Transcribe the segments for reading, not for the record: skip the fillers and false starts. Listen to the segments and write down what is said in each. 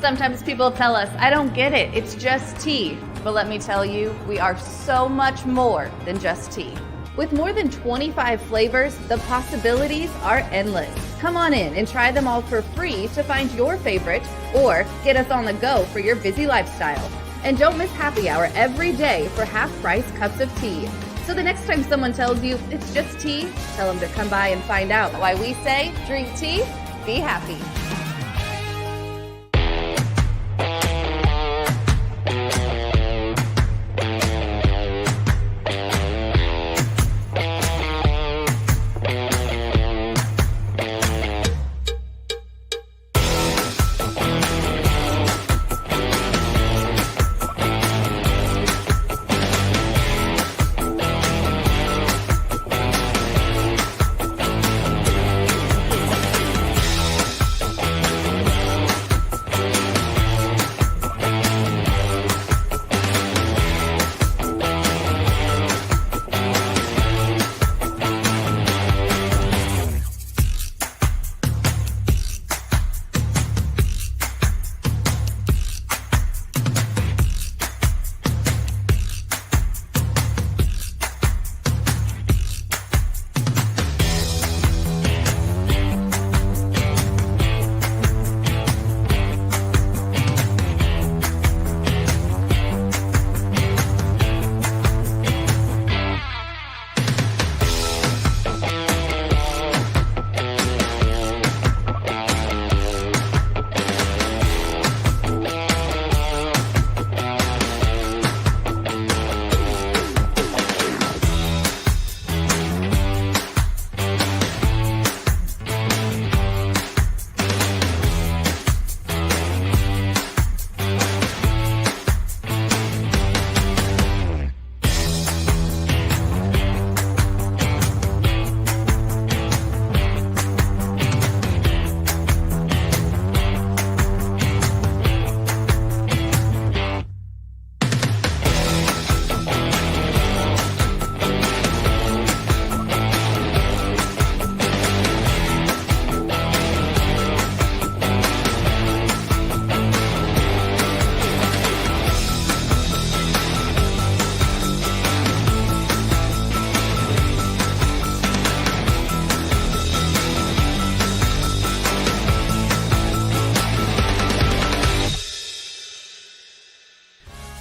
Sometimes people tell us, I don't get it, it's just tea. But let me tell you, we are so much more than just tea. With more than 25 flavors, the possibilities are endless. Come on in and try them all for free to find your favorite or get us on the go for your busy lifestyle. And don't miss happy hour every day for half-price cups of tea. So the next time someone tells you it's just tea, tell them to come by and find out why we say drink tea, be happy.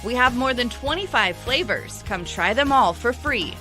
We have more than 25 flavors. Come try them all for free.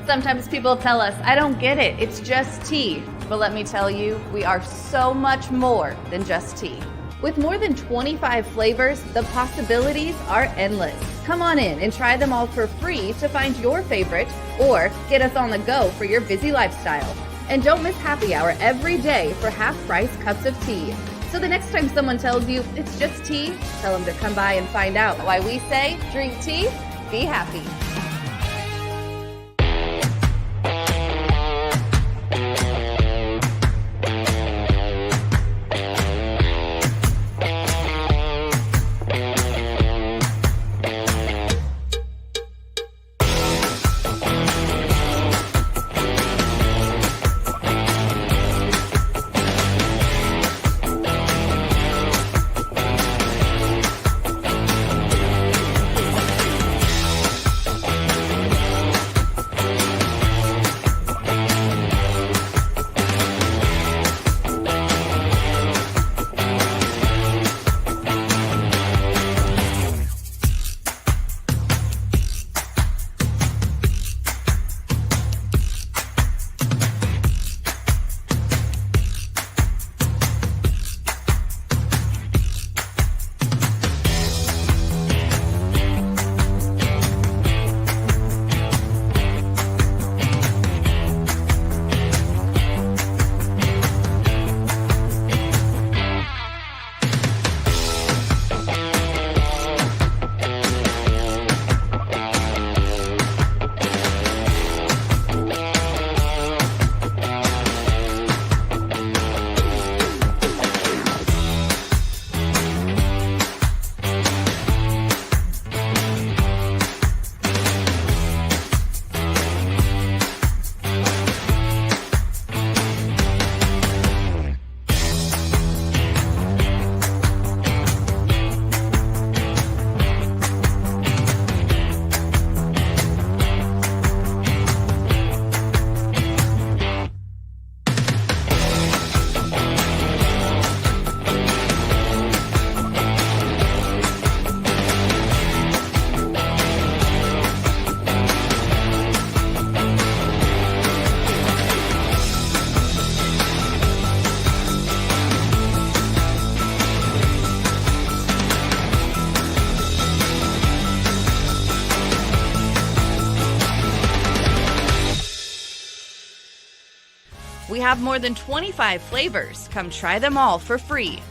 Sometimes people tell us, I don't get it, it's just tea. But let me tell you, we are so much more than just tea. With more than 25 flavors, the possibilities are endless. Come on in and try them all for free to find your favorite or get us on the go for your busy lifestyle. And don't miss happy hour every day for half-price cups of tea. So the next time someone tells you it's just tea, tell them to come by and find out why we say drink tea, be happy. We have more than 25 flavors. Come try them all for free.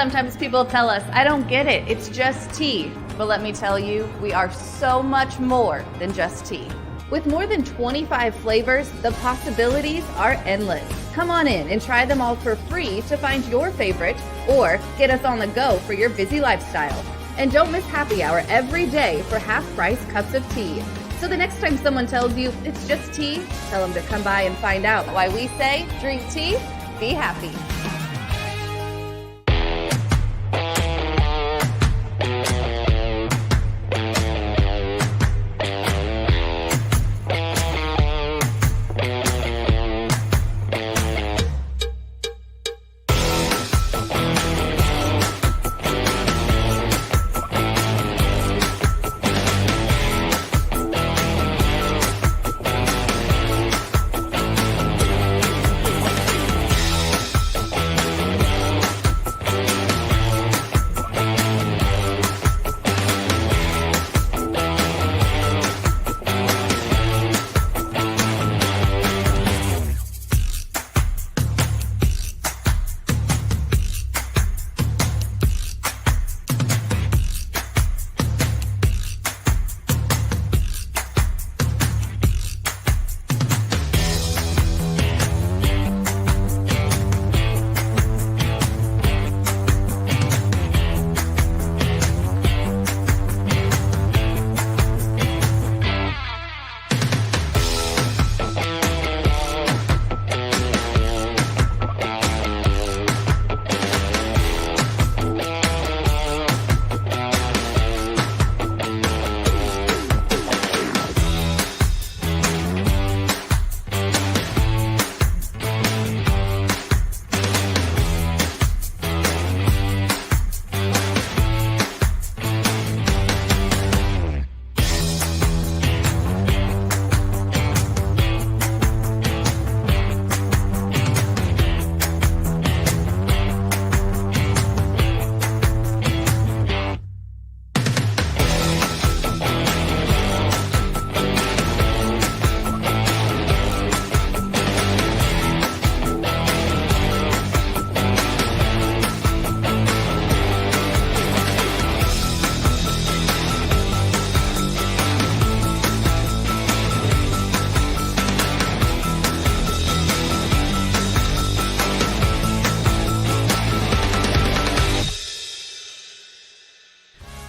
Sometimes people tell us, I don't get it, it's just tea. But let me tell you, we are so much more than just tea. With more than 25 flavors, the possibilities are endless. Come on in and try them all for free to find your favorite or get us on the go for your busy lifestyle. And don't miss happy hour every day for half-price cups of tea. So the next time someone tells you it's just tea, tell them to come by and find out why we say drink tea, be happy.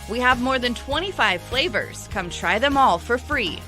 We have more than 25 flavors. Come try them all for free.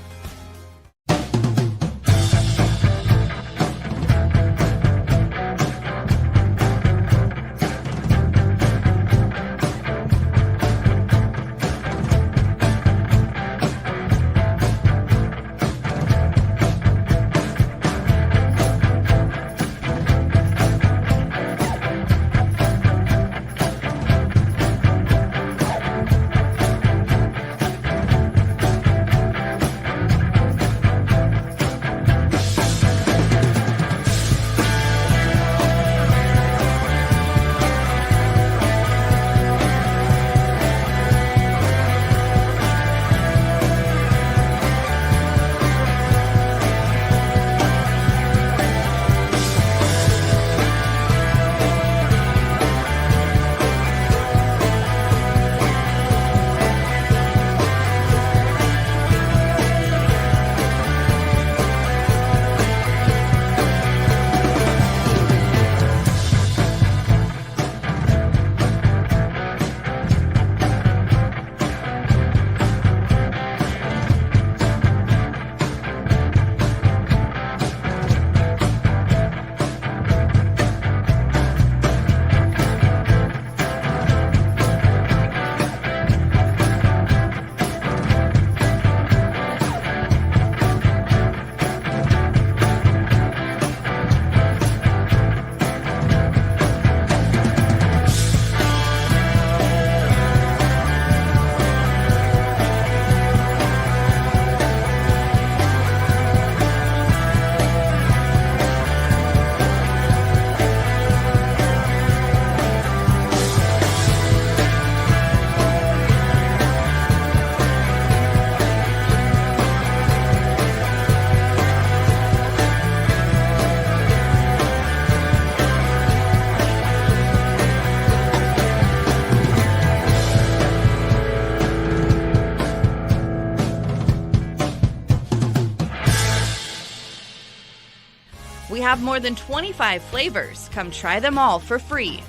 We have more than 25 flavors. Come try them all for free.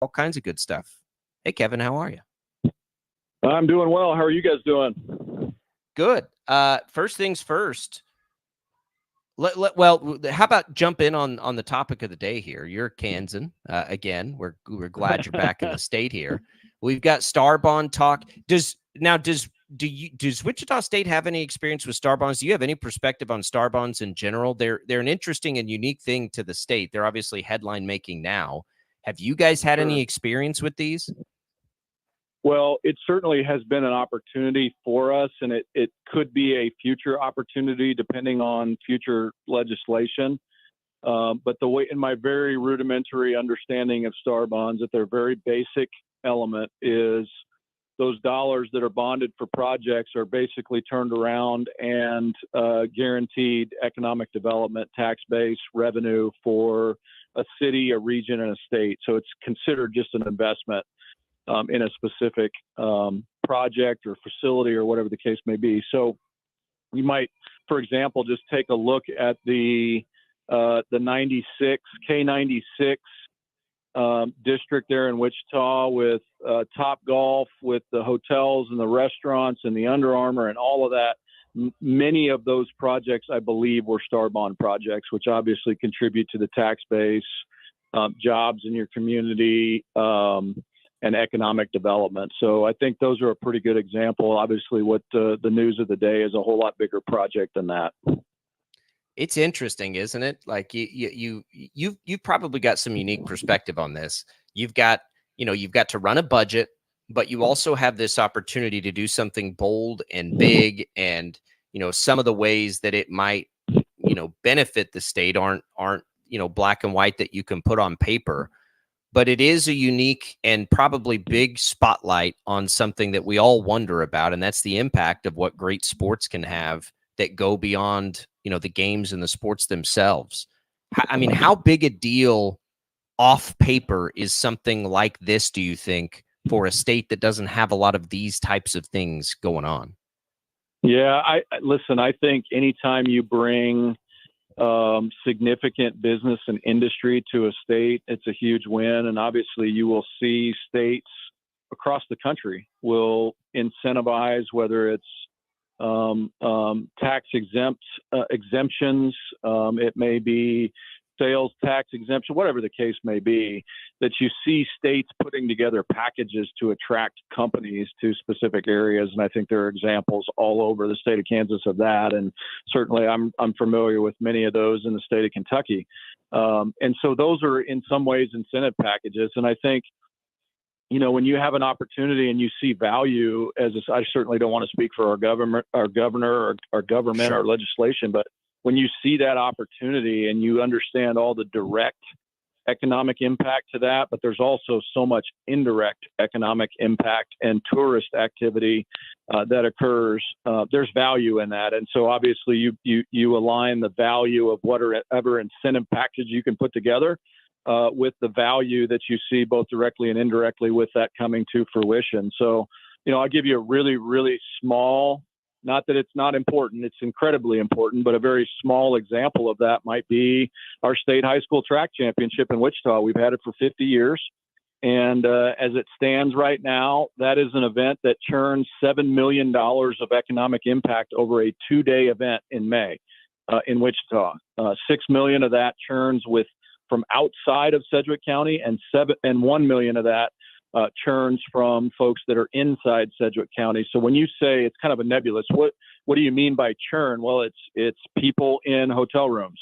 all kinds of good stuff. Hey, Kevin, how are you? I'm doing well. How are you guys doing? Good. First things first. Well, how about jump in on the topic of the day here? You're Kansan. Again, we're glad you're back in the state here. We've got Star Bond talk. Does Wichita State have any experience with Star Bonds? Do you have any perspective on Star Bonds in general? They're an interesting and unique thing to the state. They're obviously headline making now. Have you guys had any experience with these? Well, it certainly has been an opportunity for us, and it could be a future opportunity depending on future legislation. But in my very rudimentary understanding of Star Bonds, that their very basic element is those dollars that are bonded for projects are basically turned around and guaranteed economic development, tax-based revenue for a city, a region, and a state. So it's considered just an investment in a specific project or facility or whatever the case may be. So we might, for example, just take a look at the 96 K96 district there in Wichita with Top Golf, with the hotels and the restaurants and the Under Armour and all of that. Many of those projects, I believe, were Star Bond projects, which obviously contribute to the tax base, jobs in your community, and economic development. So I think those are a pretty good example. Obviously, what the news of the day is a whole lot bigger project than that. It's interesting, isn't it? Like you've probably got some unique perspective on this. You've got to run a budget, but you also have this opportunity to do something bold and big. And, some of the ways that it might, benefit the state aren't, black and white that you can put on paper. But it is a unique and probably big spotlight on something that we all wonder about, and that's the impact of what great sports can have that go beyond, the games and the sports themselves. I mean, how big a deal off paper is something like this, do you think, for a state that doesn't have a lot of these types of things going on? Yeah, I think anytime you bring significant business and industry to a state, it's a huge win. And obviously you will see states across the country will incentivize, whether it's tax exemptions, it may be sales tax exemption, whatever the case may be, that you see states putting together packages to attract companies to specific areas. And I think there are examples all over the state of Kansas of that. And certainly I'm familiar with many of those in the state of Kentucky. And so those are in some ways incentive packages. And I think, when you have an opportunity and you see value, I certainly don't want to speak for our governor or our government Sure. or legislation, but when you see that opportunity and you understand all the direct economic impact to that, but there's also so much indirect economic impact and tourist activity that occurs, there's value in that. And so obviously you align the value of whatever incentive package you can put together with the value that you see both directly and indirectly with that coming to fruition. So, I'll give you a really, really small, not that it's not important, it's incredibly important, but a very small example of that might be our state high school track championship in Wichita. We've had it for 50 years. And as it stands right now, that is an event that churns $7 million of economic impact over a 2-day event in May in Wichita. $6 million of that churns from outside of Sedgwick County, and $1 million of that churns from folks that are inside Sedgwick County. So when you say it's kind of a nebulous, what do you mean by churn? Well, it's people in hotel rooms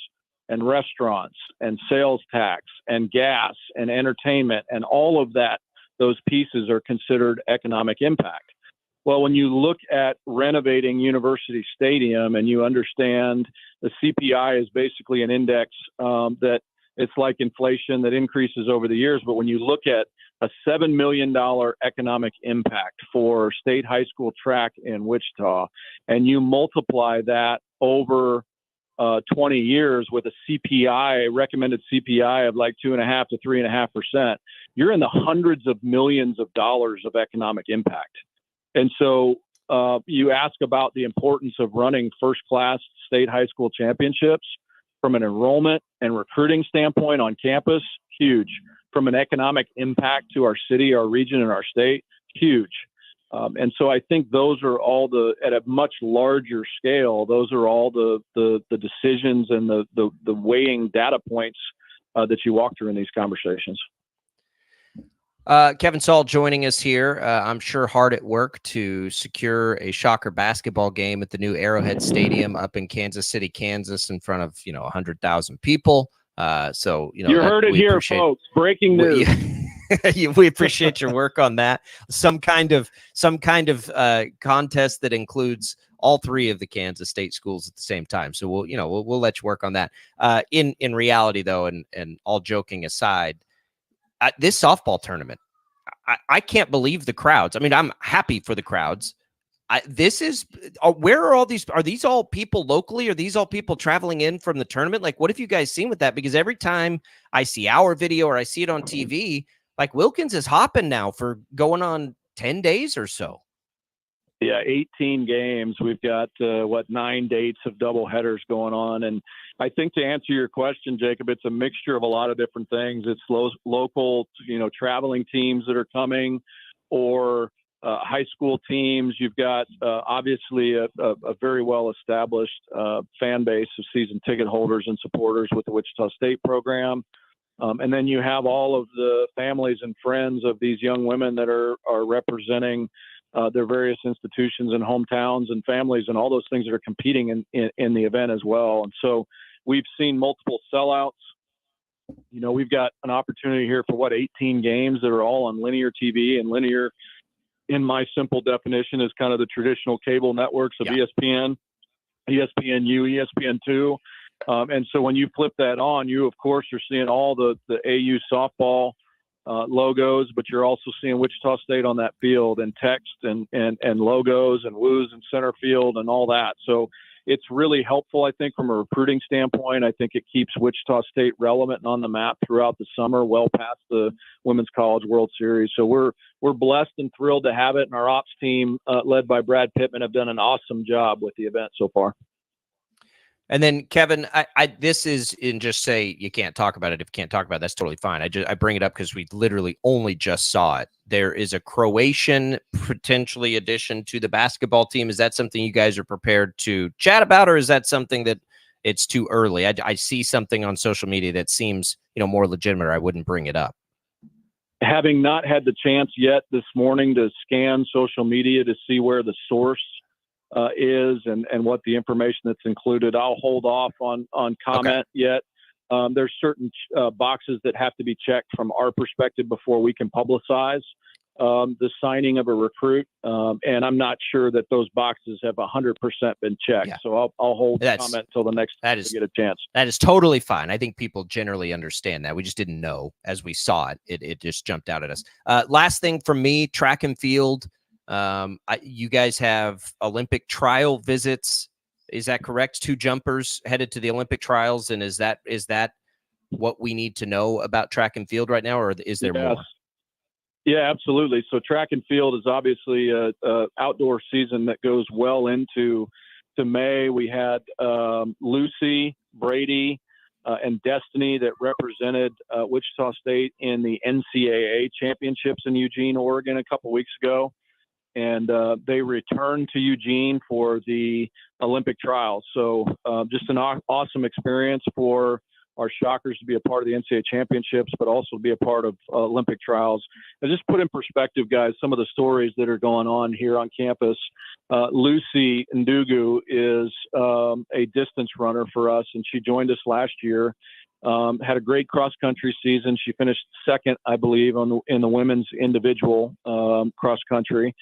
and restaurants and sales tax and gas and entertainment, and all of that. Those pieces are considered economic impact. Well, when you look at renovating University Stadium and you understand the CPI is basically an index that it's like inflation that increases over the years. But when you look at a $7 million economic impact for state high school track in Wichita, and you multiply that over 20 years with a recommended CPI of like 2.5 to 3.5%, you're in the hundreds of millions of dollars of economic impact. And so you ask about the importance of running first-class state high school championships from an enrollment and recruiting standpoint on campus, huge. from an economic impact to our city, our region, and our state, huge. And so I think those are all at a much larger scale, those are all the decisions and the weighing data points that you walk through in these conversations. Kevin Saul joining us here. I'm sure hard at work to secure a Shocker basketball game at the new Arrowhead Stadium up in Kansas City, Kansas, in front of 100,000 people. So you heard it here, folks. Breaking news. We appreciate your work on that. Some kind of contest that includes all three of the Kansas State schools at the same time. So we'll let you work on that. In reality, though, and all joking aside, this softball tournament, I can't believe the crowds. I mean, I'm happy for the crowds. Where are all these? Are these all people locally? Are these all people traveling in from the tournament? Like, what have you guys seen with that? Because every time I see our video or I see it on TV, like Wilkins is hopping now for going on 10 days or so. Yeah, 18 games. We've got 9 dates of double headers going on, and I think to answer your question, Jacob, it's a mixture of a lot of different things. It's local, traveling teams that are coming, or high school teams. You've got obviously a very well established fan base of season ticket holders and supporters with the Wichita State program. And then you have all of the families and friends of these young women that are representing their various institutions and hometowns and families and all those things that are competing in the event as well. And so we've seen multiple sellouts. We've got an opportunity here for 18 games that are all on linear TV, and linear, in my simple definition, is kind of the traditional cable networks of ESPN, ESPNU, ESPN2. And so when you flip that on, you, of course, are seeing all the AU softball logos, but you're also seeing Wichita State on that field, and text and logos and woos in center field and all that. So it's really helpful, I think, from a recruiting standpoint. I think it keeps Wichita State relevant and on the map throughout the summer, well past the Women's College World Series. So we're blessed and thrilled to have it, and our ops team, led by Brad Pittman, have done an awesome job with the event so far. And then, Kevin, this is in just say you can't talk about it. If you can't talk about it, that's totally fine. I bring it up because we literally only just saw it. There is a Croatian potentially addition to the basketball team. Is that something you guys are prepared to chat about, or is that something that it's too early? I see something on social media that seems more legitimate, or I wouldn't bring it up. Having not had the chance yet this morning to scan social media to see where the source is and what the information that's included, I'll hold off on comment yet. There's certain boxes that have to be checked from our perspective before we can publicize the signing of a recruit, and I'm not sure that those boxes have 100% been checked. Yeah. So I'll hold comment until the next time we get a chance. That is totally fine. I think people generally understand that. We just didn't know as we saw it. It just jumped out at us. Last thing from me, track and field. You guys have Olympic trial visits. Is that correct? 2 jumpers headed to the Olympic trials. And is that what we need to know about track and field right now, or is there more? Yeah, absolutely. So track and field is obviously a outdoor season that goes well into May. We had Lucy, Brady, and Destiny that represented Wichita State in the NCAA championships in Eugene, Oregon a couple weeks ago. And they returned to Eugene for the Olympic trials. So just an awesome experience for our Shockers to be a part of the NCAA championships, but also be a part of Olympic trials. And just put in perspective, guys, some of the stories that are going on here on campus. Lucy Ndugu is a distance runner for us, and she joined us last year. Had a great cross-country season. She finished second, I believe, in the women's individual cross-country.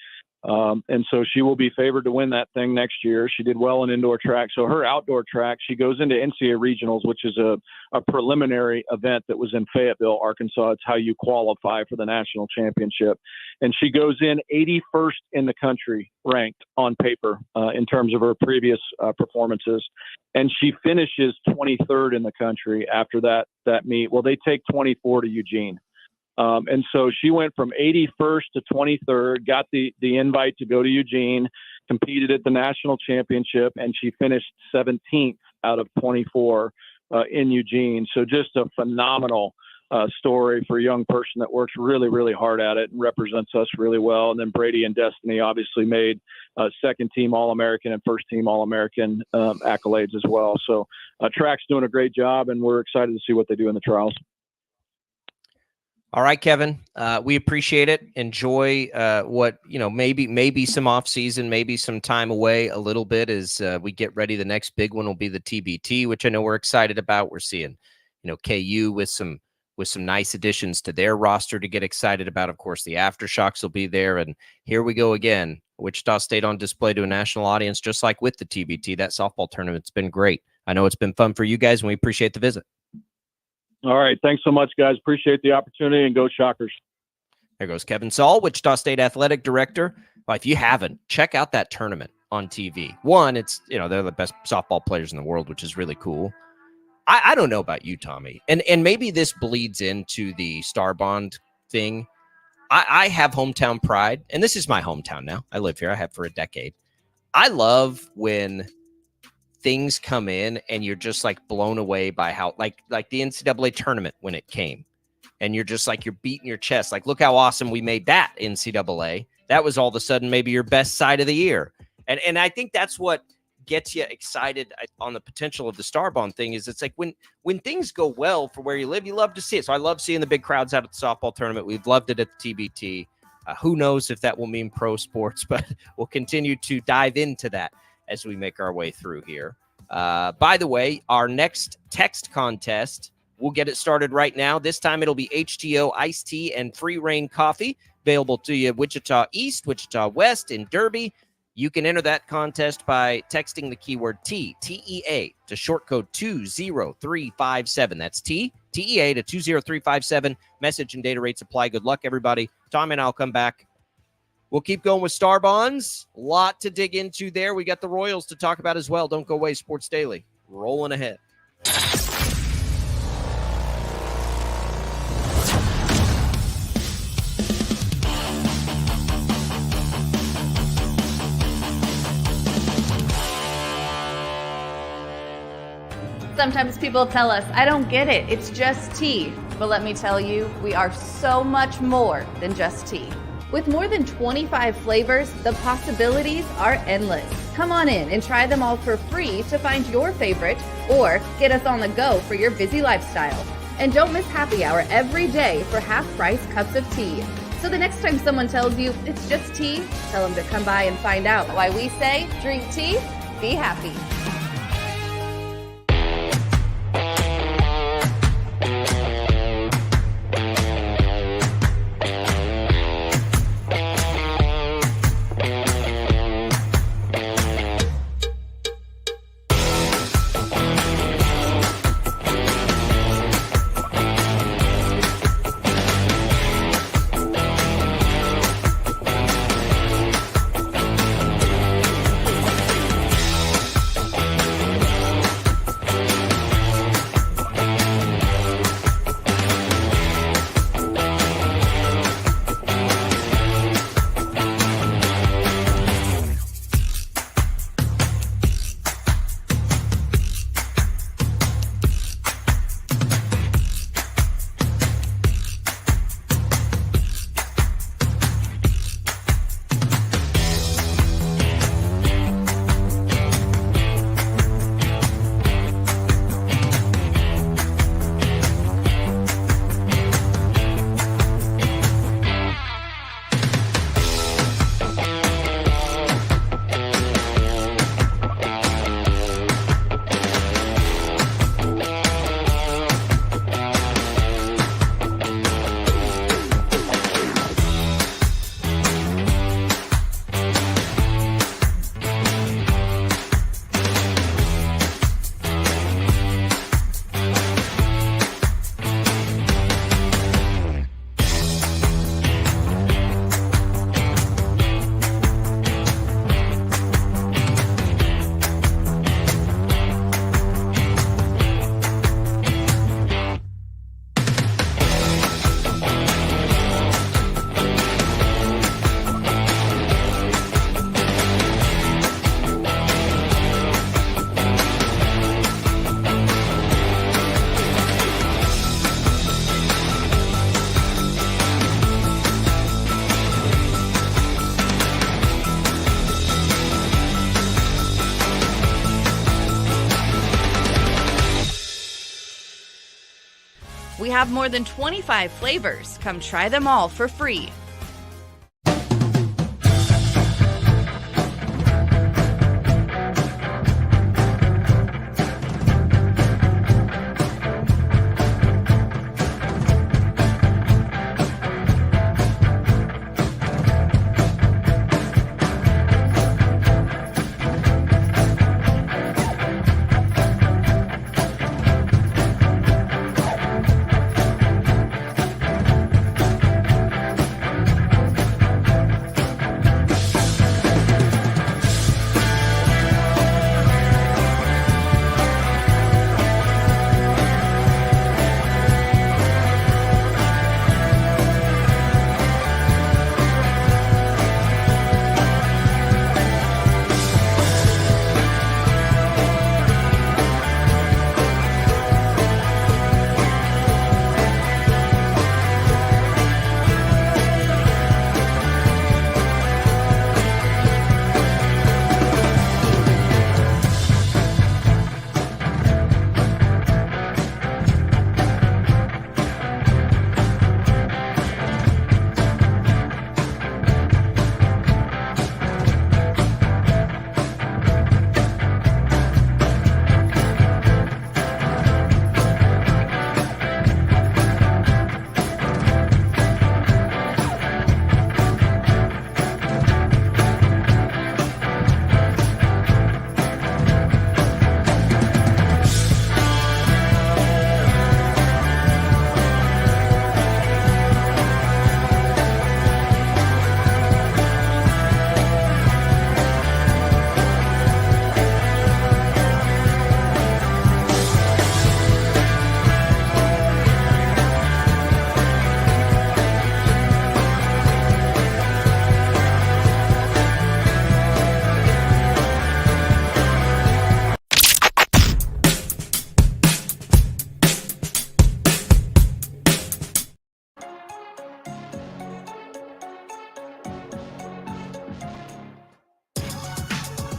And so she will be favored to win that thing next year. She did well in indoor track. So her outdoor track, she goes into NCAA regionals, which is a preliminary event that was in Fayetteville, Arkansas. It's how you qualify for the national championship. And she goes in 81st in the country ranked on paper in terms of her previous performances. And she finishes 23rd in the country after that meet. Well, they take 24 to Eugene. And so she went from 81st to 23rd, got the invite to go to Eugene, competed at the national championship, and she finished 17th out of 24 in Eugene. So just a phenomenal story for a young person that works really, really hard at it and represents us really well. And then Brady and Destiny obviously made second team All-American and first team All-American accolades as well. So track's doing a great job, and we're excited to see what they do in the trials. All right, Kevin, we appreciate it. Enjoy what, maybe some off season, maybe some time away a little bit as we get ready. The next big one will be the TBT, which I know we're excited about. We're seeing, KU with some nice additions to their roster to get excited about. Of course, the Aftershocks will be there. And here we go again. Wichita State on display to a national audience, just like with the TBT. That softball tournament's been great. I know it's been fun for you guys, and we appreciate the visit. All right. Thanks so much, guys. Appreciate the opportunity, and go Shockers. There goes Kevin Saul, Wichita State Athletic Director. Well, if you haven't, check out that tournament on TV. One, it's, they're the best softball players in the world, which is really cool. I don't know about you, Tommy, and maybe this bleeds into the Star Bond thing. I have hometown pride, and this is my hometown now. I live here. I have for a decade. I love when things come in and you're just like blown away by how like the NCAA tournament when it came, and you're just like, you're beating your chest. Like, look how awesome we made that NCAA. That was all of a sudden maybe your best side of the year. And I think that's what gets you excited on the potential of the Star Bond thing. Is it's like when things go well for where you live, you love to see it. So I love seeing the big crowds out at the softball tournament. We've loved it at the TBT. Who knows if that will mean pro sports, but we'll continue to dive into that as we make our way through here. By the way, our next text contest, we'll get it started right now. This time it'll be HTO iced tea and free reign coffee available to you Wichita East, Wichita West, and Derby. You can enter that contest by texting the keyword TEA to short code 20357. That's TEA to 20357. Message and data rates apply. Good luck, everybody. Tom and I'll come back. We'll keep going with Star Bonds. A lot to dig into there. We got the Royals to talk about as well. Don't go away. Sports Daily rolling ahead. Sometimes people tell us, I don't get it, it's just tea. But let me tell you, we are so much more than just tea. With more than 25 flavors, the possibilities are endless. Come on in and try them all for free to find your favorite, or get us on the go for your busy lifestyle. And don't miss happy hour every day for half-price cups of tea. So the next time someone tells you it's just tea, tell them to come by and find out why we say, drink tea, be happy. have more than 25 flavors. Come try them all for free.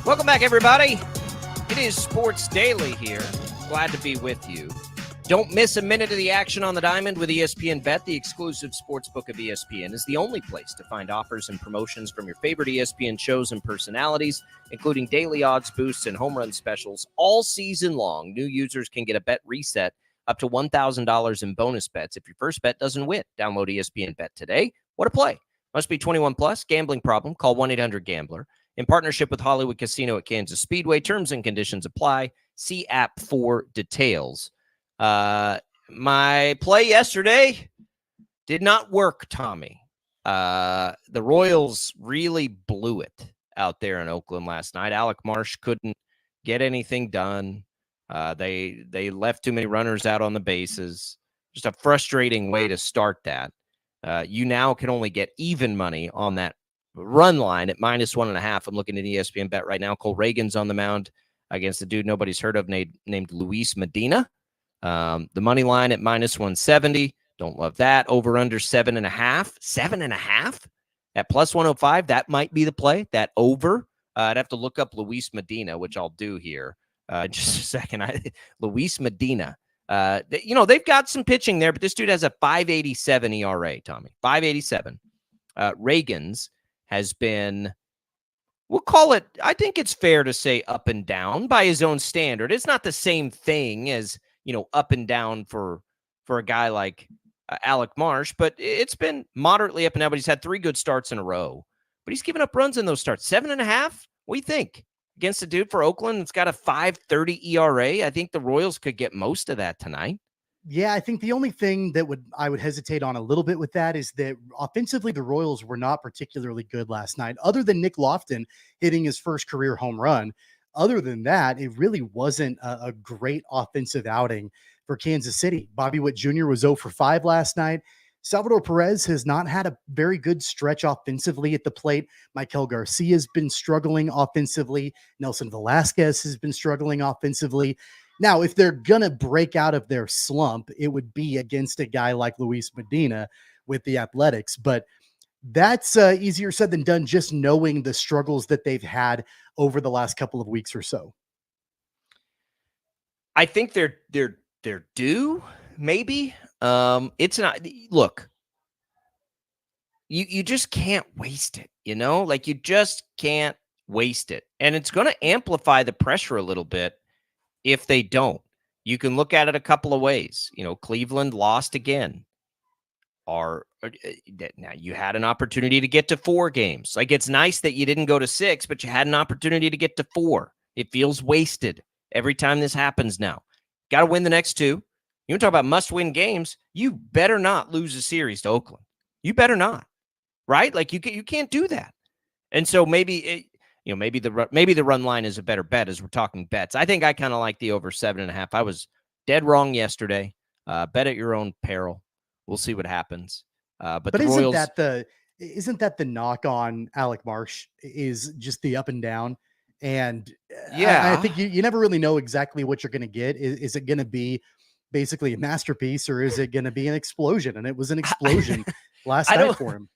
Welcome back, everybody. It is Sports Daily here. Glad to be with you. Don't miss a minute of the action on the diamond with ESPN Bet. The exclusive sportsbook of ESPN is the only place to find offers and promotions from your favorite ESPN shows and personalities, including daily odds boosts and home run specials all season long. New users can get a bet reset up to $1,000 in bonus bets if your first bet doesn't win. Download ESPN Bet today. What a play. Must be 21 plus. Gambling problem? Call 1-800-GAMBLER. In partnership with Hollywood Casino at Kansas Speedway. Terms and conditions apply. See app for details. My play yesterday did not work, Tommy. The Royals really blew it out there in Oakland last night. Alec Marsh couldn't get anything done. They left too many runners out on the bases. Just a frustrating way to start that. You now can only get even money on that run line at -1.5. I'm looking at ESPN Bet right now. Cole Reagan's on the mound against a dude nobody's heard of named Luis Medina. The money line at -170. Don't love that. Over under 7.5. 7.5 at +105. That might be the play. That over. I'd have to look up Luis Medina, which I'll do here just a second. Luis Medina. They've got some pitching there, but this dude has a 5.87 ERA, Tommy. 5.87. Reagan's has been, we'll call it, I think it's fair to say up and down by his own standard. It's not the same thing as, up and down for a guy like Alec Marsh, but it's been moderately up and down, but he's had 3 good starts in a row. But he's given up runs in those starts. 7.5? What do you think? Against a dude for Oakland, it's got a 5.30 ERA. I think the Royals could get most of that tonight. Yeah, I think the only thing that I would hesitate on a little bit with that is that offensively, the Royals were not particularly good last night, other than Nick Lofton hitting his first career home run. Other than that, it really wasn't a great offensive outing for Kansas City. Bobby Witt Jr. was 0 for 5 last night. Salvador Perez has not had a very good stretch offensively at the plate. Michael Garcia has been struggling offensively. Nelson Velasquez has been struggling offensively. Now, if they're going to break out of their slump, it would be against a guy like Luis Medina with the Athletics. But that's easier said than done, just knowing the struggles that they've had over the last couple of weeks or so. I think they're due, maybe. It's not. Look, you just can't waste it. Like you just can't waste it, and it's going to amplify the pressure a little bit if they don't. You can look at it a couple of ways. Cleveland lost again. Now you had an opportunity to get to 4 games. Like, it's nice that you didn't go to 6, but you had an opportunity to get to 4. It feels wasted every time this happens now. Got to win the next 2. You want to talk about must-win games? You better not lose a series to Oakland. You better not, right? Like, you can't do that. And so maybe the run line is a better bet as we're talking bets. I think I kind of like the over 7.5. I was dead wrong yesterday. Bet at your own peril. We'll see what happens. But the Royals, isn't that the knock on Alec Marsh is just the up and down? And I think you never really know exactly what you're going to get. Is it going to be basically a masterpiece, or is it going to be an explosion? And it was an explosion last night for him.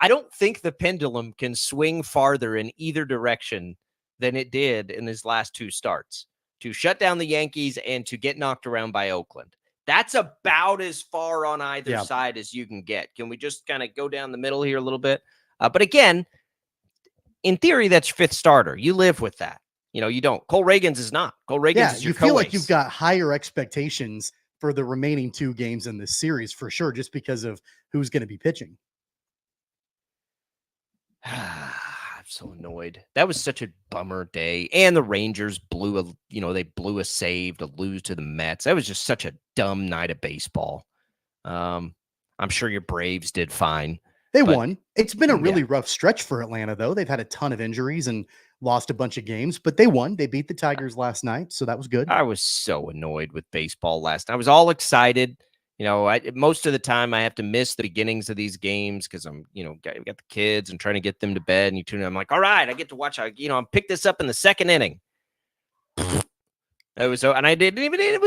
I don't think the pendulum can swing farther in either direction than it did in his last 2 starts, to shut down the Yankees and to get knocked around by Oakland. That's about as far on either side as you can get. Can we just kind of go down the middle here a little bit? But again, in theory, that's your 5th starter. You live with that. You don't. Cole Reagans is not. Cole Reagans is your you feel like you've got higher expectations for the remaining 2 games in this series for sure, just because of who's going to be pitching. I'm so annoyed. That was such a bummer day. And the Rangers blew a save to lose to the Mets. That was just such a dumb night of baseball. I'm sure your Braves did fine. They won. It's been a really rough stretch for Atlanta, though. They've had a ton of injuries and lost a bunch of games, but they won. They beat the Tigers last night, so that was good. I was so annoyed with baseball last night. I was all excited. Most of the time I have to miss the beginnings of these games because I'm, got the kids and trying to get them to bed, and you tune in. I'm like, all right, I get to watch. I'm pick this up in the 2nd inning. It was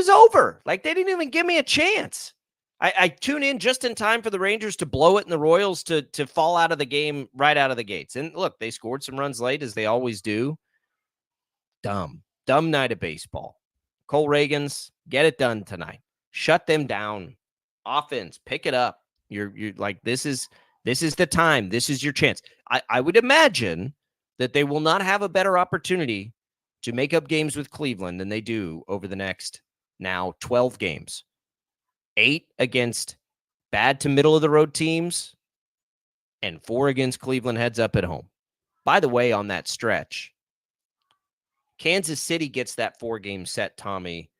over. Like, they didn't even give me a chance. I tune in just in time for the Rangers to blow it and the Royals to fall out of the game right out of the gates. And look, they scored some runs late, as they always do. Dumb night of baseball. Cole Reagans, get it done tonight. Shut them down. Offense, pick it up. You're like, this is the time. This is your chance. I would imagine that they will not have a better opportunity to make up games with Cleveland than they do over the next now 12 games. 8 against bad to middle of the road teams and 4 against Cleveland heads up at home. By the way, on that stretch, Kansas City gets that 4-game set, Tommy,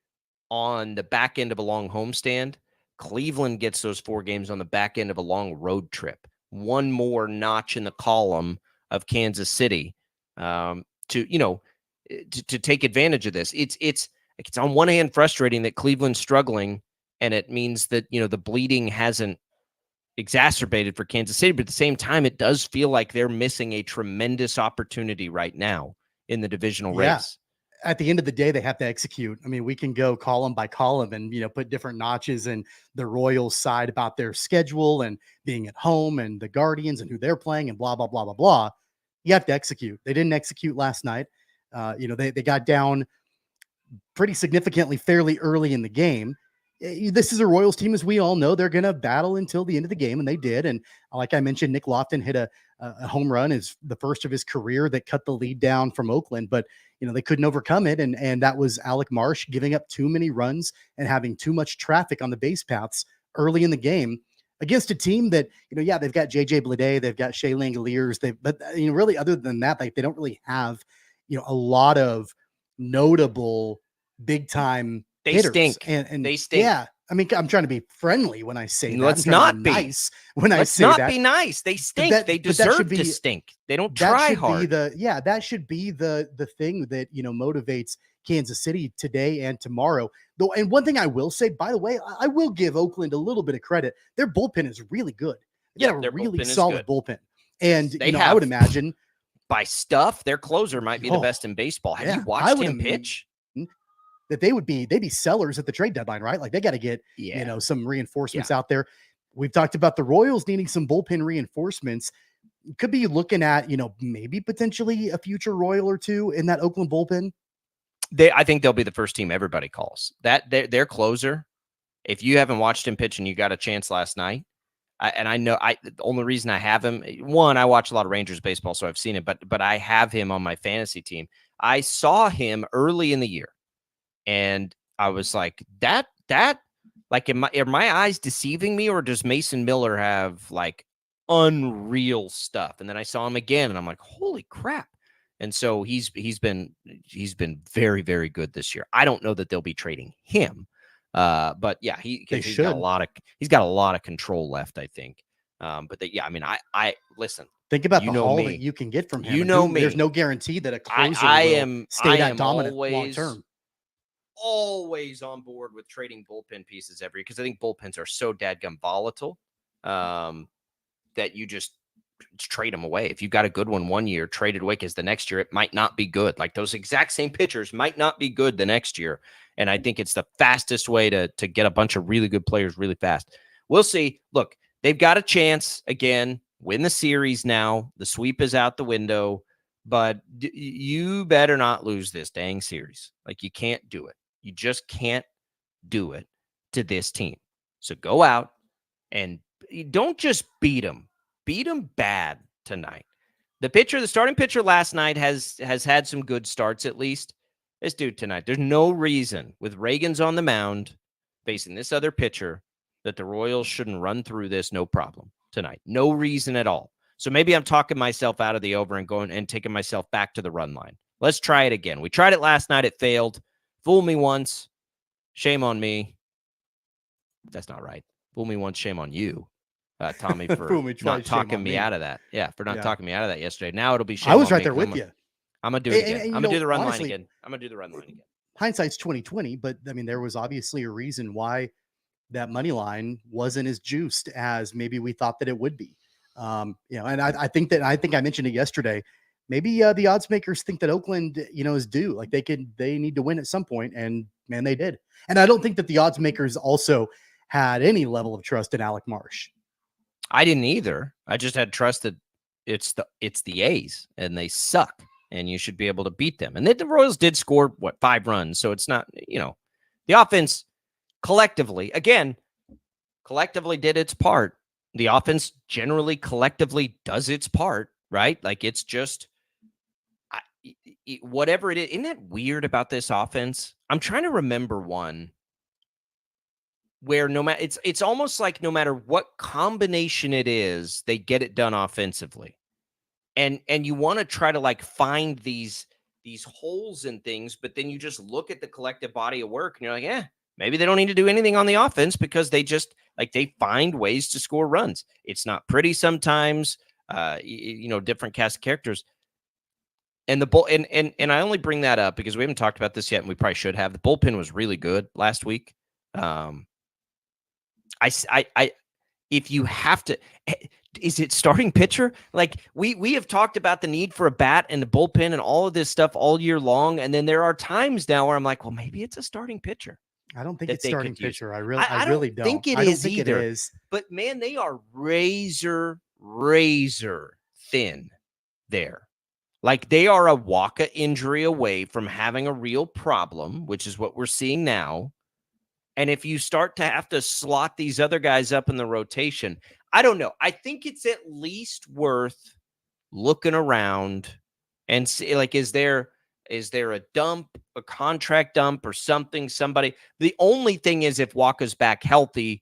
on the back end of a long homestand. Cleveland gets those 4 games on the back end of a long road trip. One more notch in the column of Kansas City to take advantage of this. It's on one hand frustrating that Cleveland's struggling, and it means that, the bleeding hasn't exacerbated for Kansas City. But at the same time, it does feel like they're missing a tremendous opportunity right now in the divisional race. At the end of the day, they have to execute. I mean, we can go column by column and, put different notches in the Royals side about their schedule and being at home and the Guardians and who they're playing and blah, blah, blah, blah, blah. You have to execute. They didn't execute last night. They got down pretty significantly fairly early in the game. This is a Royals team, as we all know. They're going to battle until the end of the game, and they did. And like I mentioned, Nick Lofton hit a home run, is the first of his career that cut the lead down from Oakland, but they couldn't overcome it. And that was Alec Marsh giving up too many runs and having too much traffic on the base paths early in the game against a team that, they've got JJ Bleday, they've got Shea Langoliers, but really other than that, like, they don't really have, a lot of notable big time hitters. Stink. And they stink. Yeah. I mean, I'm trying to be friendly when I say that. Let's not be nice when I say that. Let's not be nice. They stink. They deserve to stink. They don't try hard. That should be the thing that, motivates Kansas City today and tomorrow. Though, and one thing I will say, by the way, I will give Oakland a little bit of credit. Their bullpen is really good. They got a really solid bullpen. And, I would imagine by stuff, their closer might be the best in baseball. Have you watched him pitch? That they'd be sellers at the trade deadline, right? Like, they got to get, some reinforcements out there. We've talked about the Royals needing some bullpen reinforcements. Could be looking at, maybe potentially a future Royal or 2 in that Oakland bullpen. I think they'll be the first team everybody calls. That their closer If you haven't watched him pitch and you got a chance last night, the only reason I have him, one, I watch a lot of Rangers baseball, so I've seen it, but I have him on my fantasy team. I saw him early in the year, and I was like, like, are my eyes deceiving me, or does Mason Miller have like unreal stuff? And then I saw him again, and I'm like, holy crap! And so he's been very, very good this year. I don't know that they'll be trading him. But yeah, he's got a lot of control left, I think. Yeah, I mean, I listen. Think about the haul that you can get from him. You know me. There's no guarantee that a closer will stay that dominant long term. Always on board with trading bullpen pieces every, because I think bullpens are so dadgum volatile that you just trade them away. If you've got a good one year, trade it away, because the next year it might not be good. Like those exact same pitchers might not be good the next year. And I think it's the fastest way to get a bunch of really good players really fast. We'll see. Look, they've got a chance again, win the series now. The sweep is out the window, but you better not lose this dang series. Like, you can't do it. You just can't do it to this team. So go out and don't just beat them. Beat them bad tonight. The starting pitcher last night has had some good starts at least. This dude tonight, there's no reason with Reagan's on the mound facing this other pitcher that the Royals shouldn't run through this no problem tonight. No reason at all. So maybe I'm talking myself out of the over and going and taking myself back to the run line. Let's try it again. We tried it last night. It failed. Fool me once. Shame on me. That's not right. Fool me once. Shame on you, Tommy, for not talking me out of that. Yeah, for not talking me out of that yesterday. Now it'll be shame on me. I was right there with you. I'm going to do it again. I'm going to do the run line again. I'm going to do the run line again. Hindsight's 2020, but I mean, there was obviously a reason why that money line wasn't as juiced as maybe we thought that it would be. And I think I mentioned it yesterday. Maybe the odds makers think that Oakland, is due. Like they need to win at some point, and man, they did. And I don't think that the odds makers also had any level of trust in Alec Marsh. I didn't either. I just had trust that it's the A's and they suck, and you should be able to beat them. And the Royals did score 5 runs, so it's not, the offense collectively did its part. The offense generally collectively does its part, right? Like, it's just whatever it is. Isn't that weird about this offense? I'm trying to remember one where it's almost like no matter what combination it is, they get it done offensively. And you want to try to like find these holes in things, but then you just look at the collective body of work and you're like, maybe they don't need to do anything on the offense, because they just they find ways to score runs. It's not pretty sometimes, different cast of characters. And and I only bring that up because we haven't talked about this yet, and we probably should have. The bullpen was really good last week. If you have to, is it starting pitcher? Like we have talked about the need for a bat and the bullpen and all of this stuff all year long. And then there are times now where I'm like, well, maybe it's a starting pitcher. I don't think it's starting pitcher. I really don't think it is either. But man, they are razor thin there. Like, they are a Waka injury away from having a real problem, which is what we're seeing now. And if you start to have to slot these other guys up in the rotation, I don't know. I think it's at least worth looking around and see, like, is there a dump, a contract dump or something? Somebody. The only thing is, if Waka's back healthy,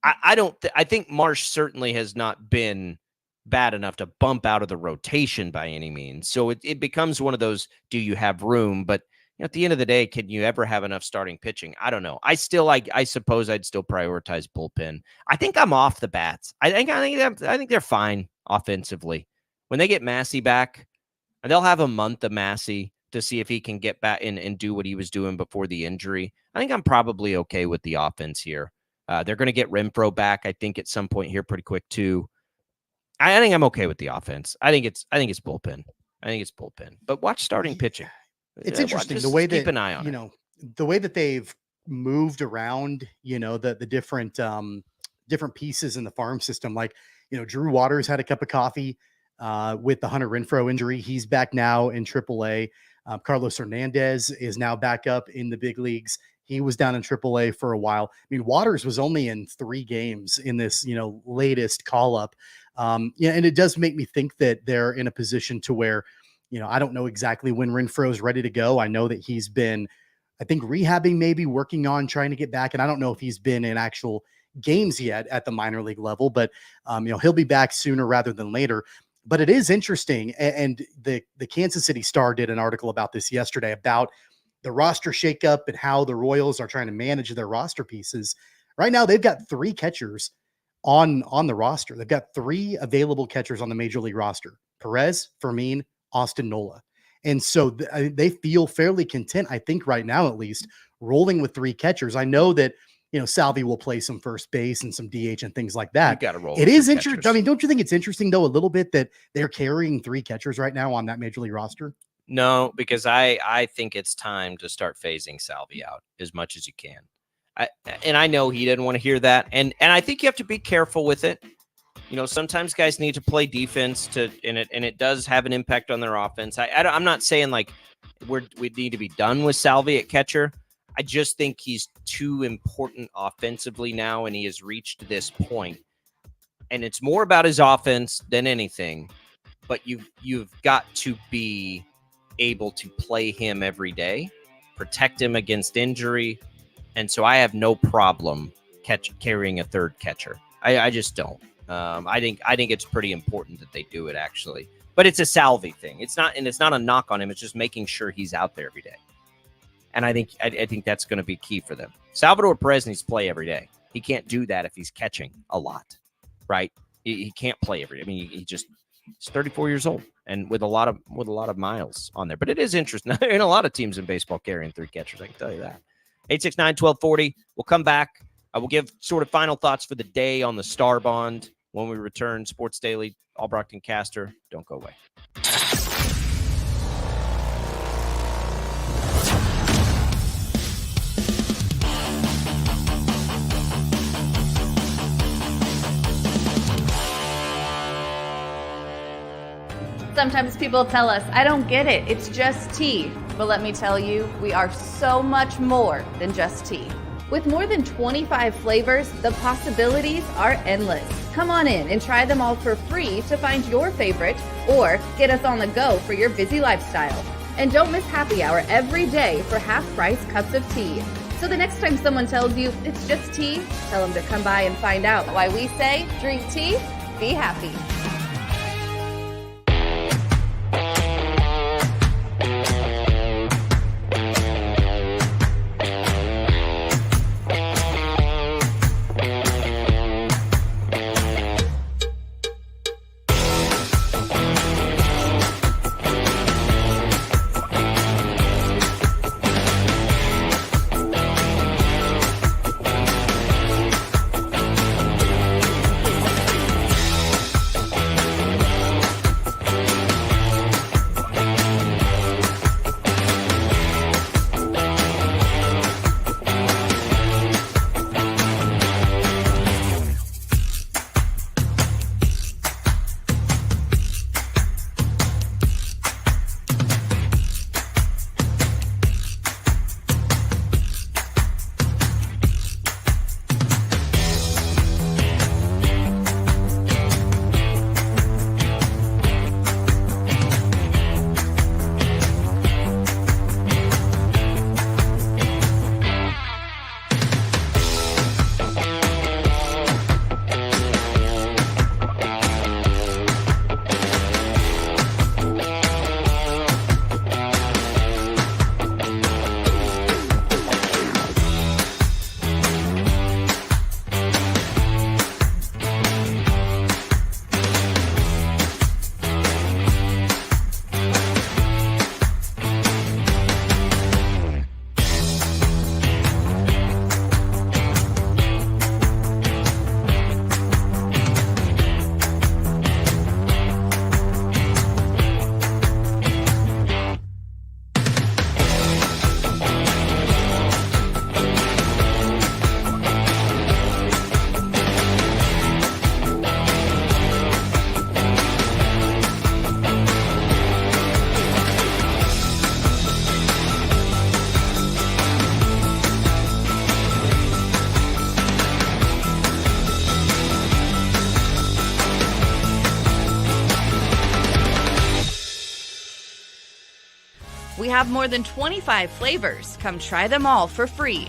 I think Marsh certainly has not been bad enough to bump out of the rotation by any means. So it becomes one of those, do you have room? But at the end of the day, can you ever have enough starting pitching? I don't know. I suppose I'd still prioritize bullpen. I think I'm off the bats. I think they're fine offensively. When they get Massey back, and they'll have a month of Massey to see if he can get back and do what he was doing before the injury. I think I'm probably okay with the offense here. They're going to get Renfroe back, I think, at some point here pretty quick too. I think I'm okay with the offense. I think it's bullpen. But watch starting pitching. It's interesting the way that keep an eye on the way that they've moved around, the different pieces in the farm system. Like, Drew Waters had a cup of coffee with the Hunter Renfroe injury. He's back now in AAA. Carlos Hernandez is now back up in the big leagues. He was down in AAA for a while. I mean, Waters was only in 3 games in this, latest call up. Yeah, and it does make me think that they're in a position to where, I don't know exactly when Renfroe's ready to go. I know that he's been, I think, rehabbing, maybe working on trying to get back. And I don't know if he's been in actual games yet at the minor league level, but he'll be back sooner rather than later. But it is interesting. And the Kansas City Star did an article about this yesterday about the roster shakeup and how the Royals are trying to manage their roster pieces. Right now, they've got 3 catchers on the roster. They've got 3 available catchers on the major league roster: Perez, Fermin, Austin Nola. And so they feel fairly content, I think right now, at least, rolling with 3 catchers. I know that, Salvi will play some first base and some DH and things like that. You got to roll. It is interesting. I mean, don't you think it's interesting, though, a little bit that they're carrying 3 catchers right now on that major league roster? No, because I think it's time to start phasing Salvi out as much as you can. I know he didn't want to hear that. And I think you have to be careful with it. Sometimes guys need to play defense and it does have an impact on their offense. I'm not saying like we need to be done with Salvi at catcher. I just think he's too important offensively now, and he has reached this point. And it's more about his offense than anything. But you've got to be able to play him every day, protect him against injury. And so I have no problem carrying a 3rd catcher. I just don't. I think it's pretty important that they do it, actually. But it's a Salvi thing. It's not a knock on him. It's just making sure he's out there every day. And I think that's going to be key for them. Salvador Perez needs to play every day. He can't do that if he's catching a lot, right? He can't play every day. I mean, he's 34 years old and with a lot of miles on there. But it is interesting. In a lot of teams in baseball carrying 3 catchers, I can tell you that. 869-1240. We'll come back. I will give sort of final thoughts for the day on the Star Bond when we return. Sports Daily, Albracht and Castor. Don't go away. Sometimes people tell us, I don't get it, it's just tea. But let me tell you, we are so much more than just tea. With more than 25 flavors, the possibilities are endless. Come on in and try them all for free to find your favorite or get us on the go for your busy lifestyle. And don't miss happy hour every day for half-price cups of tea. So the next time someone tells you it's just tea, tell them to come by and find out why we say drink tea, be happy. We have more than 25 flavors. Come try them all for free.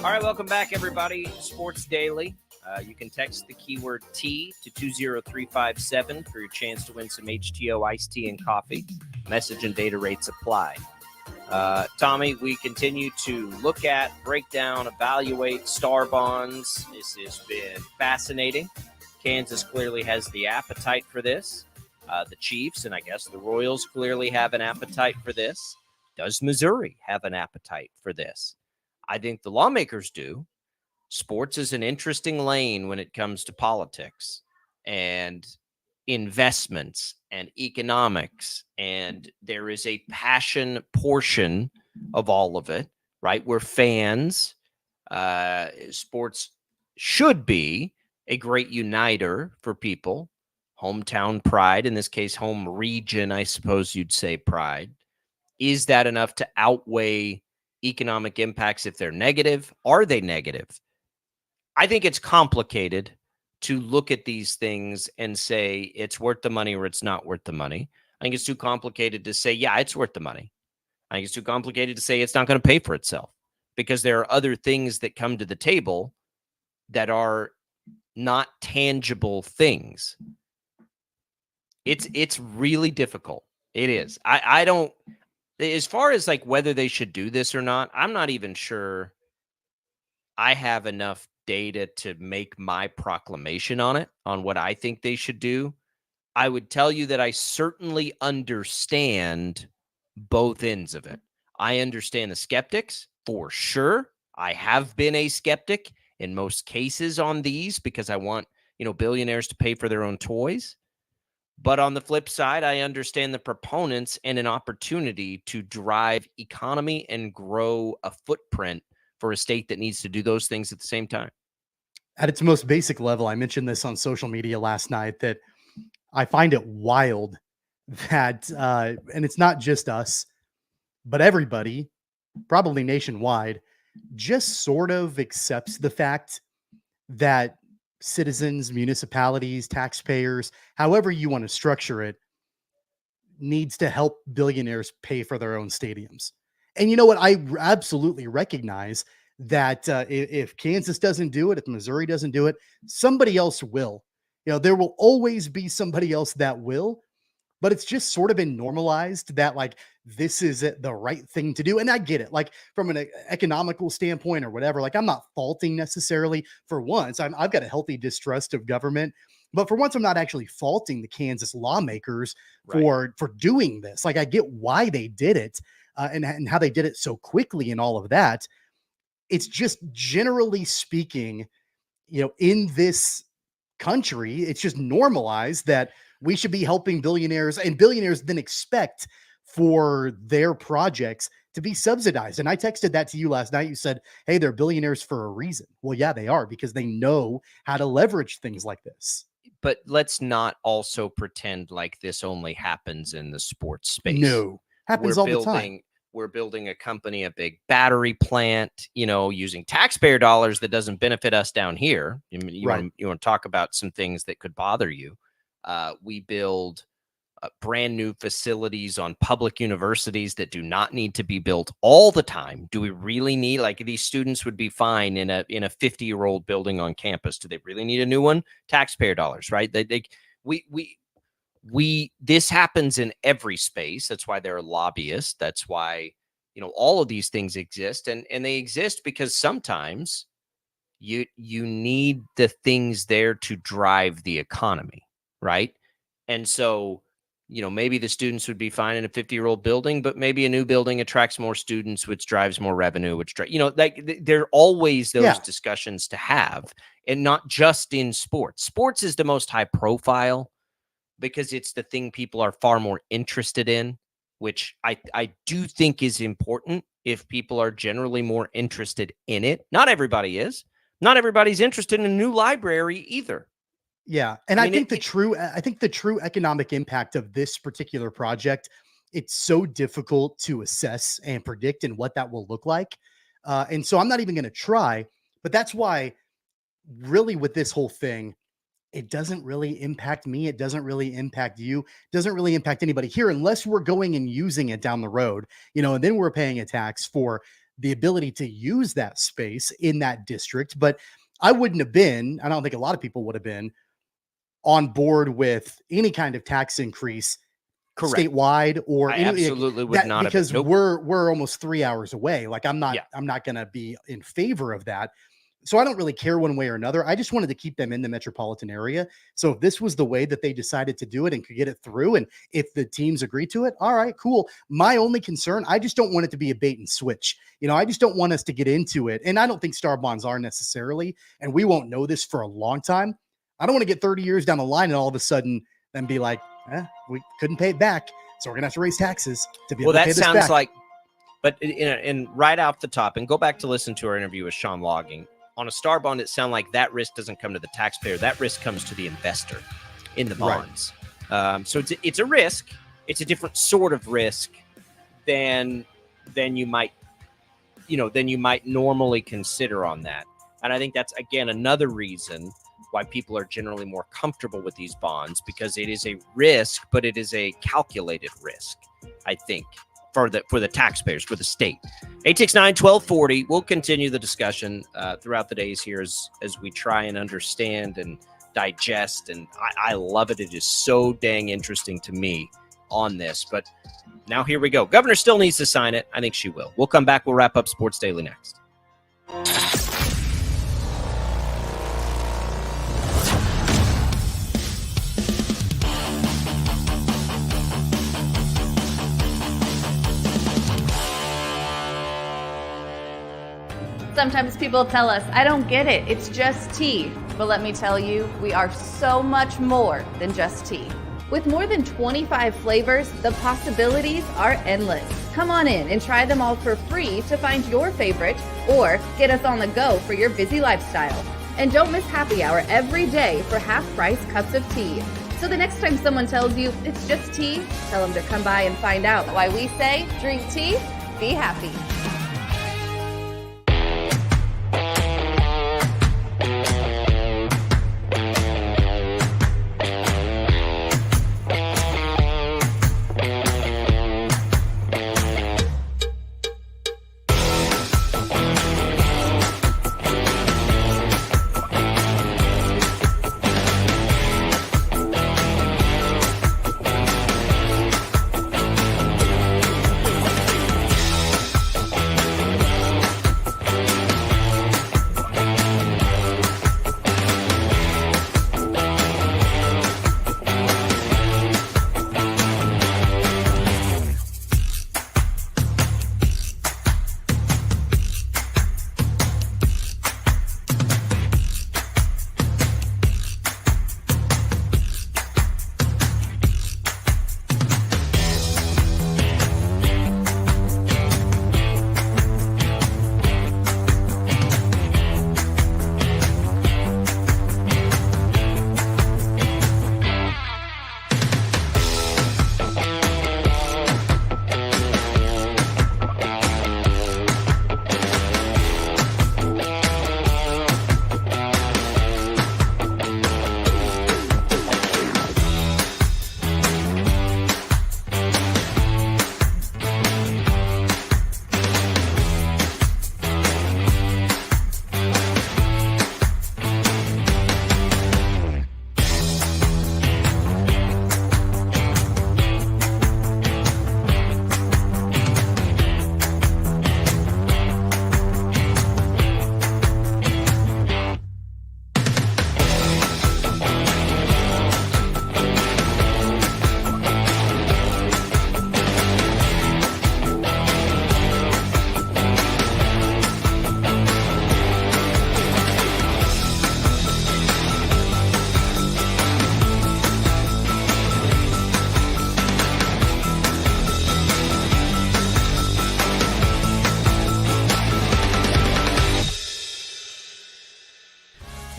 All right, welcome back, everybody. Sports Daily. You can text the keyword T to 20357 for your chance to win some HTO iced tea and coffee. Message and data rates apply. Tommy, we continue to look at, break down, evaluate star bonds. This has been fascinating. Kansas clearly has the appetite for this. The Chiefs and I guess the Royals clearly have an appetite for this. Does Missouri have an appetite for this? I think the lawmakers do. Sports is an interesting lane when it comes to politics and investments and economics. And there is a passion portion of all of it, right? We're fans. Sports should be a great uniter for people. Hometown pride, in this case, home region, I suppose you'd say pride. Is that enough to outweigh economic impacts if they're negative? Are they negative? I think it's complicated to look at these things and say it's worth the money or it's not worth the money. I think it's too complicated to say, yeah, it's worth the money. I think it's too complicated to say it's not going to pay for itself because there are other things that come to the table that are not tangible things. It's really difficult. It is. I don't, as far as like whether they should do this or not, I'm not even sure I have enough data to make my proclamation on it, on what I think they should do. I would tell you that I certainly understand both ends of it. I understand the skeptics for sure. I have been a skeptic in most cases on these because I want, billionaires to pay for their own toys. But on the flip side, I understand the proponents and an opportunity to drive economy and grow a footprint for a state that needs to do those things at the same time. At its most basic level, I mentioned this on social media last night, that I find it wild that, and it's not just us, but everybody, probably nationwide, just sort of accepts the fact that citizens, municipalities, taxpayers, however you want to structure it, needs to help billionaires pay for their own stadiums. And you know what? I absolutely recognize that if Kansas doesn't do it, if Missouri doesn't do it, somebody else will. There will always be somebody else that will, but it's just sort of been normalized that like this is the right thing to do. And I get it, like from an economical standpoint or whatever. Like I'm not faulting necessarily for once. I've got a healthy distrust of government, but for once I'm not actually faulting the Kansas lawmakers for doing this. Like I get why they did it and how they did it so quickly and all of that. It's just generally speaking, in this country, it's just normalized that we should be helping billionaires, and billionaires then expect for their projects to be subsidized. And I texted that to you last night. You said, hey, they're billionaires for a reason. Well, yeah, they are, because they know how to leverage things like this. But let's not also pretend like this only happens in the sports space. No, happens all the time. We're building a company, a big battery plant, using taxpayer dollars that doesn't benefit us down here. You want to talk about some things that could bother you. We build brand new facilities on public universities that do not need to be built all the time. Do we really need, like, these students would be fine in a 50-year-old building on campus? Do they really need a new one? Taxpayer dollars, right? This happens in every space. That's why there are lobbyists. That's why, all of these things exist, and they exist because sometimes you need the things there to drive the economy. Right. And so, maybe the students would be fine in a 50-year-old building, but maybe a new building attracts more students, which drives more revenue, which, there are always those discussions to have, and not just in sports. Sports is the most high profile because it's the thing people are far more interested in, which I do think is important if people are generally more interested in it. Not everybody is. Not everybody's interested in a new library either. Yeah. And I think the true economic impact of this particular project, it's so difficult to assess and predict and what that will look like. And so I'm not even going to try, but that's why really with this whole thing, it doesn't really impact me. It doesn't really impact you. It doesn't really impact anybody here unless we're going and using it down the road, and then we're paying a tax for the ability to use that space in that district. But I wouldn't have been, I don't think a lot of people would have been on board with any kind of tax increase statewide or absolutely would not have, because we're almost 3 hours away. Like I'm not going to be in favor of that. So I don't really care one way or another. I just wanted to keep them in the metropolitan area. So if this was the way that they decided to do it and could get it through, and if the teams agree to it, all right, cool. My only concern, I just don't want it to be a bait and switch. I just don't want us to get into it. And I don't think star bonds are necessarily, and we won't know this for a long time. I don't want to get 30 years down the line and all of a sudden then be like, we couldn't pay it back, so we're going to have to raise taxes to be able to pay this back. Well, that sounds like, but in right off the top, and go back to listen to our interview with Sean Logging, on a star bond, it sounds like that risk doesn't come to the taxpayer. That risk comes to the investor in the bonds. Right. So it's a risk. It's a different sort of risk than you might normally consider on that. And I think that's, again, another reason why people are generally more comfortable with these bonds, because it is a risk, but it is a calculated risk, I think, for the taxpayers, for the state. 869-1240. We'll continue the discussion throughout the days here as we try and understand and digest. And I love it. It is so dang interesting to me on this. But now here we go. Governor still needs to sign it. I think she will. We'll come back. We'll wrap up Sports Daily next. Sometimes people tell us, I don't get it, it's just tea. But let me tell you, we are so much more than just tea. With more than 25 flavors, the possibilities are endless. Come on in and try them all for free to find your favorite, or get us on the go for your busy lifestyle. And don't miss happy hour every day for half-price cups of tea. So the next time someone tells you it's just tea, tell them to come by and find out why we say, drink tea, be happy.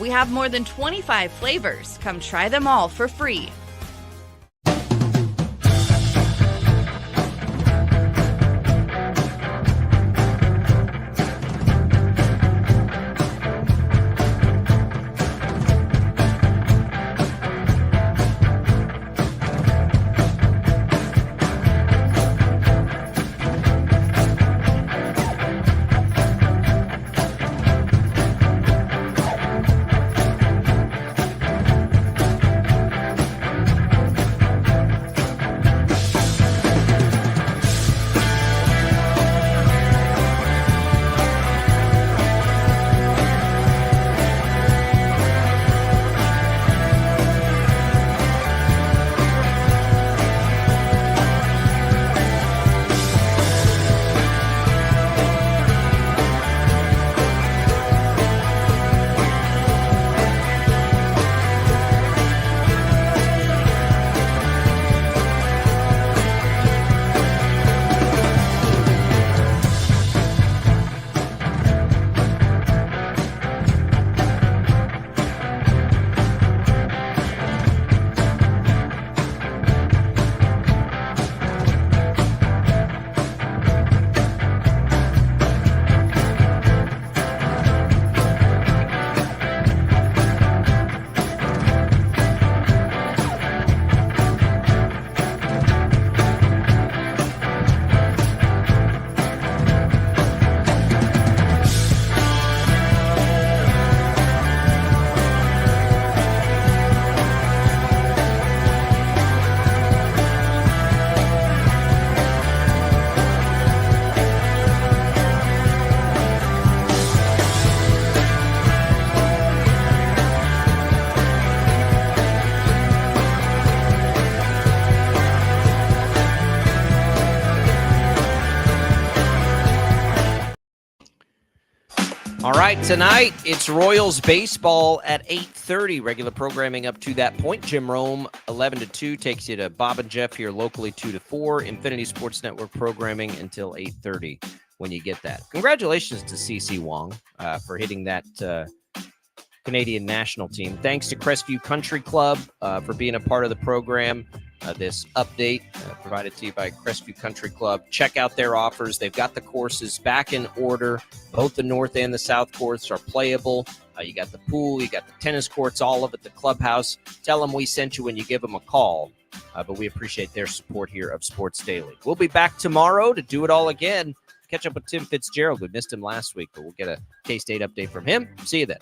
We have more than 25 flavors. Come try them all for free. All right, tonight it's Royals baseball at 8:30. Regular programming up to that point. Jim Rome, 11 to 2, takes you to Bob and Jeff here locally, 2 to 4. Infinity Sports Network programming until 8:30 when you get that. Congratulations to CeCe Wong for hitting that Canadian national team. Thanks to Crestview Country Club for being a part of the program. This update provided to you by Crestview Country Club. Check out their offers. They've got the courses back in order. Both the north and the south courts are playable. You got the pool, you got the tennis courts, all of it, the clubhouse. Tell them we sent you when you give them a call. But we appreciate their support here of Sports Daily. We'll be back tomorrow to do it all again. Catch up with Tim Fitzgerald. We missed him last week, but we'll get a K-State update from him. See you then.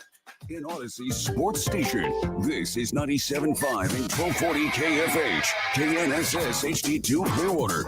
In Odyssey Sports Station, this is 97.5 and 1240 KFH, KNSS HD2 Clearwater.